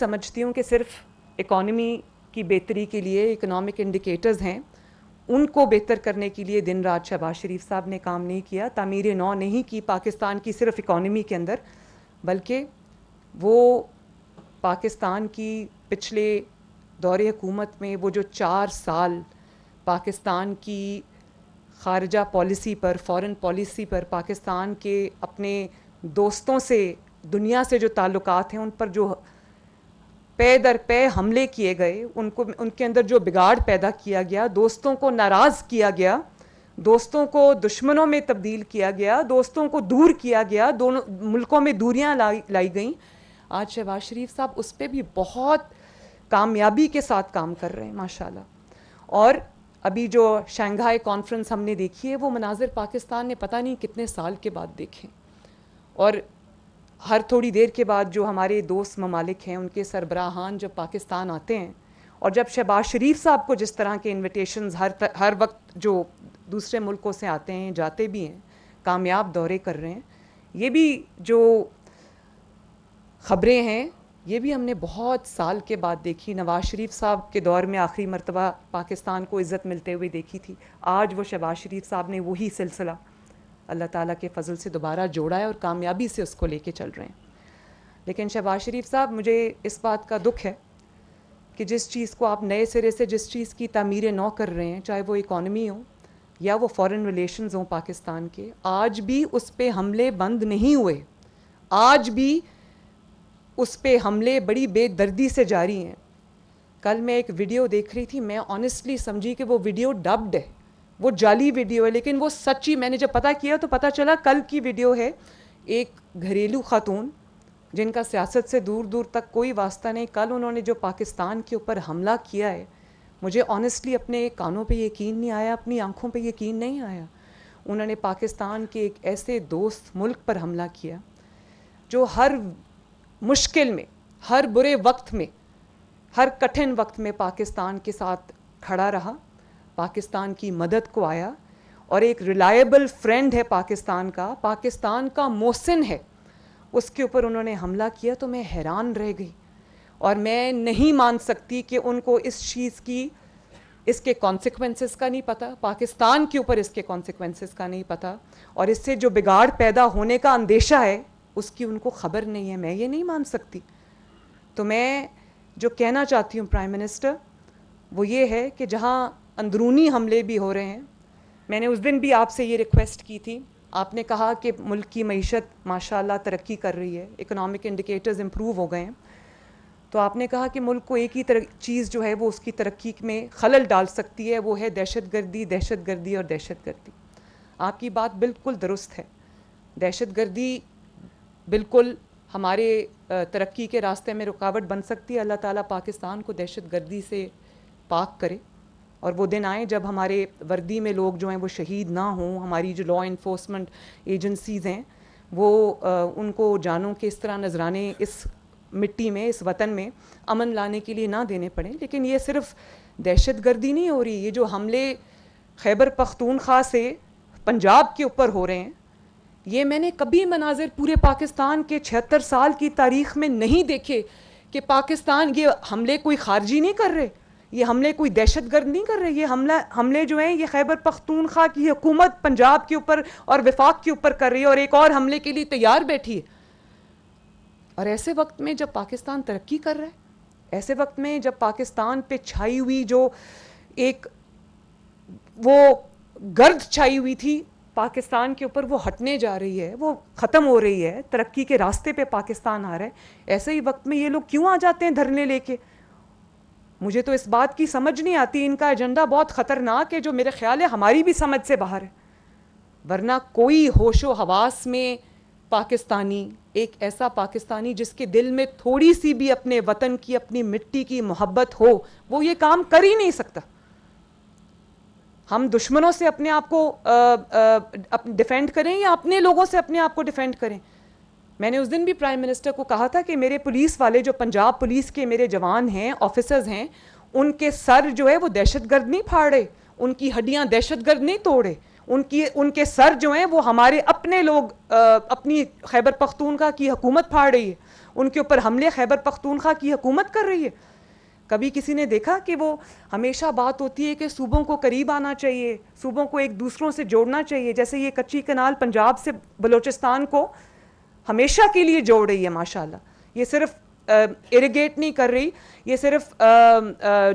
سمجھتی ہوں کہ صرف اکانومی کی بہتری کے لیے اکنامک انڈیکیٹرز ہیں، ان کو بہتر کرنے کے لیے دن رات شہباز شریف صاحب نے کام نہیں کیا، تعمیر نو نہیں کی پاکستان کی صرف اکانومی کے اندر، بلکہ وہ پاکستان کی پچھلے دور حکومت میں وہ جو 4 سال پاکستان کی خارجہ پالیسی پر، فارن پالیسی پر، پاکستان کے اپنے دوستوں سے، دنیا سے جو تعلقات ہیں ان پر جو پے در پے حملے کیے گئے، ان کے اندر جو بگاڑ پیدا کیا گیا، دوستوں کو ناراض کیا گیا، دوستوں کو دشمنوں میں تبدیل کیا گیا، دوستوں کو دور کیا گیا، دونوں ملکوں میں دوریاں لائی گئیں. آج شہباز شریف صاحب اس پہ بھی بہت کامیابی کے ساتھ کام کر رہے ہیں ماشاءاللہ. اور ابھی جو شنگھائی کانفرنس ہم نے دیکھی ہے، وہ مناظر پاکستان نے پتہ نہیں کتنے سال کے بعد دیکھے، اور ہر تھوڑی دیر کے بعد جو ہمارے دوست ممالک ہیں ان کے سربراہان جب پاکستان آتے ہیں، اور جب شہباز شریف صاحب کو جس طرح کے انویٹیشنز ہر وقت جو دوسرے ملکوں سے آتے ہیں، جاتے بھی ہیں، کامیاب دورے کر رہے ہیں، یہ بھی جو خبریں ہیں یہ بھی ہم نے بہت سال کے بعد دیکھی. نواز شریف صاحب کے دور میں آخری مرتبہ پاکستان کو عزت ملتے ہوئے دیکھی تھی، آج وہ شہباز شریف صاحب نے وہی سلسلہ اللہ تعالیٰ کے فضل سے دوبارہ جوڑا ہے اور کامیابی سے اس کو لے کے چل رہے ہیں. لیکن شہباز شریف صاحب، مجھے اس بات کا دکھ ہے کہ جس چیز کو آپ نئے سرے سے، جس چیز کی تعمیر نو کر رہے ہیں، چاہے وہ اکانومی ہو یا وہ فارن ریلیشنز ہوں پاکستان کے، آج بھی اس پہ حملے بند نہیں ہوئے، آج بھی اس پہ حملے بڑی بے دردی سے جاری ہیں. کل میں ایک ویڈیو دیکھ رہی تھی، میں آنیسٹلی سمجھی کہ وہ ویڈیو ڈبڈ ہے، وہ جعلی ویڈیو ہے، لیکن وہ سچی. میں نے جب پتہ کیا تو پتہ چلا کل کی ویڈیو ہے. ایک گھریلو خاتون جن کا سیاست سے دور دور تک کوئی واسطہ نہیں، کل انہوں نے جو پاکستان کے اوپر حملہ کیا ہے، مجھے آنیسٹلی اپنے کانوں پہ یقین نہیں آیا، اپنی آنکھوں پہ یقین نہیں آیا. انہوں نے پاکستان کے ایک ایسے دوست ملک پر حملہ کیا جو ہر مشکل میں، ہر برے وقت میں، ہر کٹھن وقت میں پاکستان کے ساتھ کھڑا رہا، پاکستان کی مدد کو آیا، اور ایک ریلائبل فرینڈ ہے پاکستان کا محسن ہے، اس کے اوپر انہوں نے حملہ کیا. تو میں حیران رہ گئی، اور میں نہیں مان سکتی کہ ان کو اس چیز کی، اس کے کانسیکوینسز کا نہیں پتہ، پاکستان کے اوپر اس کے کانسیکوینسز کا نہیں پتہ، اور اس سے جو بگاڑ پیدا ہونے کا اندیشہ ہے اس کی ان کو خبر نہیں ہے. میں یہ نہیں مان سکتی. تو میں جو کہنا چاہتی ہوں پرائم منسٹر، وہ یہ ہے کہ جہاں اندرونی حملے بھی ہو رہے ہیں، میں نے اس دن بھی آپ سے یہ ریکویسٹ کی تھی، آپ نے کہا کہ ملک کی معیشت ماشاءاللہ ترقی کر رہی ہے، اکنامک انڈیکیٹرز امپروو ہو گئے ہیں، تو آپ نے کہا کہ ملک کو ایک ہی چیز جو ہے وہ اس کی ترقی میں خلل ڈال سکتی ہے، وہ ہے دہشت گردی، دہشت گردی اور دہشت گردی. آپ کی بات بالکل درست ہے. دہشت گردی بالکل ہمارے ترقی کے راستے میں رکاوٹ بن سکتی ہے. اللہ تعالیٰ پاکستان کو دہشت گردی سے پاک کرے، اور وہ دن آئیں جب ہمارے وردی میں لوگ جو ہیں وہ شہید نہ ہوں، ہماری جو لا انفورسمنٹ ایجنسیز ہیں وہ ان کو جانوں کے اس طرح نذرانے اس مٹی میں، اس وطن میں امن لانے کے لیے نہ دینے پڑیں. لیکن یہ صرف دہشت گردی نہیں ہو رہی، یہ جو حملے خیبر پختونخوا سے پنجاب کے اوپر ہو رہے ہیں، یہ میں نے کبھی مناظر پورے پاکستان کے 76 سال کی تاریخ میں نہیں دیکھے کہ پاکستان یہ حملے کوئی خارجی نہیں کر رہے، یہ حملے کوئی دہشت گرد نہیں کر رہے، یہ حملے جو ہیں یہ خیبر پختونخوا کی حکومت پنجاب کے اوپر اور وفاق کے اوپر کر رہی ہے، اور ایک اور حملے کے لیے تیار بیٹھی ہے. اور ایسے وقت میں جب پاکستان ترقی کر رہا ہے، ایسے وقت میں جب پاکستان پہ چھائی ہوئی جو ایک وہ گرد چھائی ہوئی تھی پاکستان کے اوپر، وہ ہٹنے جا رہی ہے، وہ ختم ہو رہی ہے، ترقی کے راستے پہ پاکستان آ رہا ہے، ایسے ہی وقت میں یہ لوگ کیوں آ جاتے ہیں دھرنے لے کے؟ مجھے تو اس بات کی سمجھ نہیں آتی. ان کا ایجنڈا بہت خطرناک ہے، جو میرے خیال ہے ہماری بھی سمجھ سے باہر ہے. ورنہ کوئی ہوش و حواس میں پاکستانی، ایک ایسا پاکستانی جس کے دل میں تھوڑی سی بھی اپنے وطن کی، اپنی مٹی کی محبت ہو، وہ یہ کام کر ہی نہیں سکتا. ہم دشمنوں سے اپنے آپ کو ڈیفینڈ کریں یا اپنے لوگوں سے اپنے آپ کو ڈیفینڈ کریں. میں نے اس دن بھی پرائم منسٹر کو کہا تھا کہ میرے پولیس والے، جو پنجاب پولیس کے میرے جوان ہیں، آفیسرز ہیں، ان کے سر جو ہے وہ دہشت گرد نہیں پھاڑے، ان کی ہڈیاں دہشت گرد نہیں توڑے، ان کے سر جو ہیں وہ ہمارے اپنے لوگ، اپنی خیبر پختونخوا کی حکومت پھاڑ رہی ہے. ان کے اوپر حملے خیبر پختونخوا کی حکومت کر رہی ہے. کبھی کسی نے دیکھا کہ وہ ہمیشہ بات ہوتی ہے کہ صوبوں کو قریب آنا چاہیے, صوبوں کو ایک دوسروں سے جوڑنا چاہیے, جیسے یہ کچی کنال پنجاب سے بلوچستان کو ہمیشہ کے لیے جوڑ رہی ہے ماشاءاللہ. یہ صرف اریگیٹ نہیں کر رہی, یہ صرف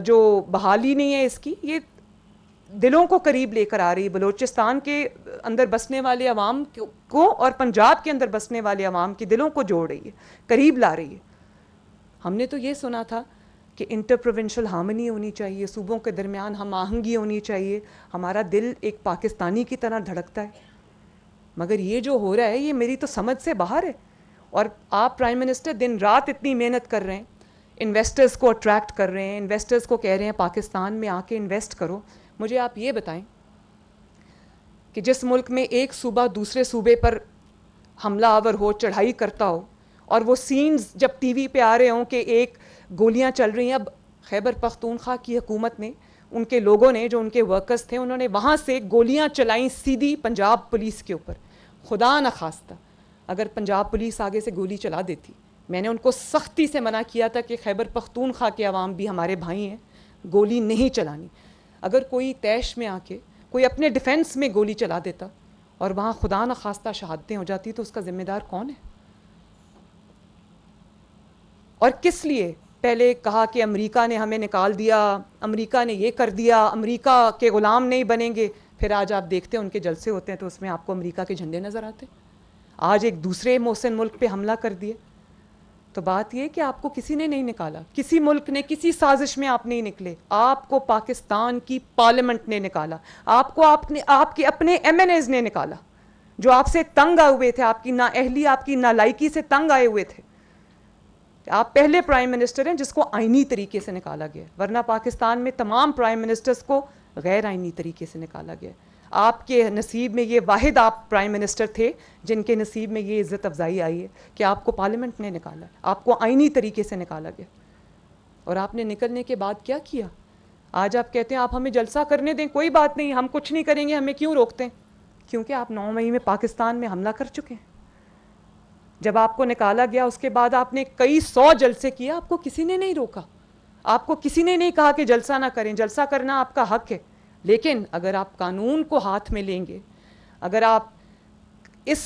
جو بحالی نہیں ہے اس کی, یہ دلوں کو قریب لے کر آ رہی ہے. بلوچستان کے اندر بسنے والے عوام کو اور پنجاب کے اندر بسنے والے عوام کے دلوں کو جوڑ رہی ہے, قریب لا رہی ہے. ہم نے تو یہ سنا تھا کہ انٹر پروونشل ہارمنی ہونی چاہیے, صوبوں کے درمیان ہم آہنگی ہونی چاہیے, ہمارا دل ایک پاکستانی کی طرح دھڑکتا ہے. مگر یہ جو ہو رہا ہے یہ میری تو سمجھ سے باہر ہے. اور آپ پرائم منسٹر دن رات اتنی محنت کر رہے ہیں, انویسٹرز کو اٹریکٹ کر رہے ہیں, انویسٹرز کو کہہ رہے ہیں پاکستان میں آ کے انویسٹ کرو. مجھے آپ یہ بتائیں کہ جس ملک میں ایک صوبہ دوسرے صوبے پر حملہ آور ہو, چڑھائی کرتا ہو, اور وہ سینز جب ٹی وی پہ آ رہے ہوں کہ ایک گولیاں چل رہی ہیں, اب خیبر پختونخوا کی حکومت نے, ان کے لوگوں نے, جو ان کے ورکرز تھے, انہوں نے وہاں سے گولیاں چلائیں سیدھی پنجاب پولیس کے اوپر. خدا نخواستہ اگر پنجاب پولیس آگے سے گولی چلا دیتی, میں نے ان کو سختی سے منع کیا تھا کہ خیبر پختونخوا کے عوام بھی ہمارے بھائی ہیں, گولی نہیں چلانی. اگر کوئی طیش میں آ کے کوئی اپنے ڈیفنس میں گولی چلا دیتا اور وہاں خدا نخواستہ شہادتیں ہو جاتی تو اس کا ذمہ دار کون ہے؟ اور کس لیے پہلے کہا کہ امریکہ نے ہمیں نکال دیا, امریکہ نے یہ کر دیا, امریکہ کے غلام نہیں بنیں گے, پھر آج آپ دیکھتے ہیں ان کے جلسے ہوتے ہیں تو اس میں آپ کو امریکہ کے جھنڈے نظر آتے. آج ایک دوسرے محسن ملک پہ حملہ کر دیے. تو بات یہ کہ آپ کو کسی نے نہیں نکالا, کسی ملک نے, کسی سازش میں آپ نہیں نکلے, آپ کو پاکستان کی پارلیمنٹ نے نکالا, آپ کو آپ کے اپنے ایم این ایز نے نکالا, جو آپ سے تنگ آئے ہوئے تھے, آپ کی نااہلی, آپ کی نالائکی سے تنگ آئے ہوئے تھے. آپ پہلے پرائم منسٹر ہیں جس کو آئینی طریقے سے نکالا گیا, ورنہ پاکستان میں تمام پرائم منسٹرز کو غیر آئینی طریقے سے نکالا گیا. آپ کے نصیب میں یہ واحد آپ پرائم منسٹر تھے جن کے نصیب میں یہ عزت افزائی آئی ہے کہ آپ کو پارلیمنٹ نے نکالا, آپ کو آئینی طریقے سے نکالا گیا. اور آپ نے نکلنے کے بعد کیا کیا؟ آج آپ کہتے ہیں آپ ہمیں جلسہ کرنے دیں, کوئی بات نہیں, ہم کچھ نہیں کریں گے, ہمیں کیوں روکتے ہیں؟ کیونکہ آپ 9 مئی میں پاکستان میں حملہ کر چکے ہیں. جب آپ کو نکالا گیا اس کے بعد آپ نے کئی 100 جلسے کیے, آپ کو کسی نے نہیں روکا, آپ کو کسی نے نہیں کہا کہ جلسہ نہ کریں, جلسہ کرنا آپ کا حق ہے. لیکن اگر آپ قانون کو ہاتھ میں لیں گے, اگر آپ اس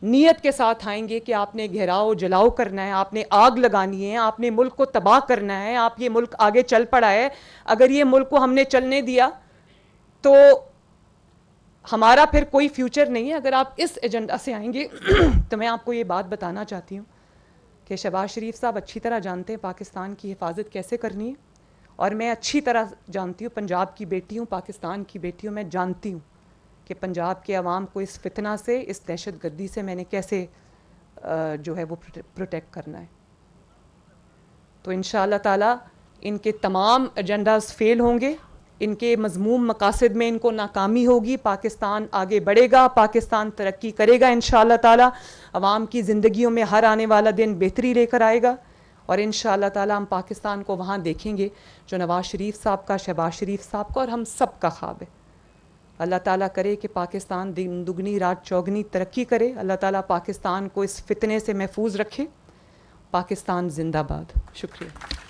نیت کے ساتھ آئیں گے کہ آپ نے گھیراؤ جلاؤ کرنا ہے, آپ نے آگ لگانی ہے, آپ نے ملک کو تباہ کرنا ہے, آپ یہ ملک آگے چل پڑا ہے, اگر یہ ملک کو ہم نے چلنے دیا تو ہمارا پھر کوئی فیوچر نہیں ہے. اگر آپ اس ایجنڈا سے آئیں گے تو میں آپ کو یہ بات بتانا چاہتی ہوں کہ شہباز شریف صاحب اچھی طرح جانتے ہیں پاکستان کی حفاظت کیسے کرنی ہے, اور میں اچھی طرح جانتی ہوں, پنجاب کی بیٹی ہوں, پاکستان کی بیٹی ہوں, میں جانتی ہوں کہ پنجاب کے عوام کو اس فتنہ سے, اس دہشت گردی سے میں نے کیسے جو ہے وہ پروٹیکٹ کرنا ہے. تو انشاءاللہ تعالیٰ ان کے تمام ایجنڈاز فیل ہوں گے, ان کے مذموم مقاصد میں ان کو ناکامی ہوگی, پاکستان آگے بڑھے گا, پاکستان ترقی کرے گا انشاءاللہ تعالیٰ, عوام کی زندگیوں میں ہر آنے والا دن بہتری لے کر آئے گا, اور انشاءاللہ تعالیٰ ہم پاکستان کو وہاں دیکھیں گے جو نواز شریف صاحب کا, شہباز شریف صاحب کا اور ہم سب کا خواب ہے. اللہ تعالیٰ کرے کہ پاکستان دن دگنی رات چوگنی ترقی کرے, اللہ تعالیٰ پاکستان کو اس فتنے سے محفوظ رکھے. پاکستان زندہ باد. شکریہ.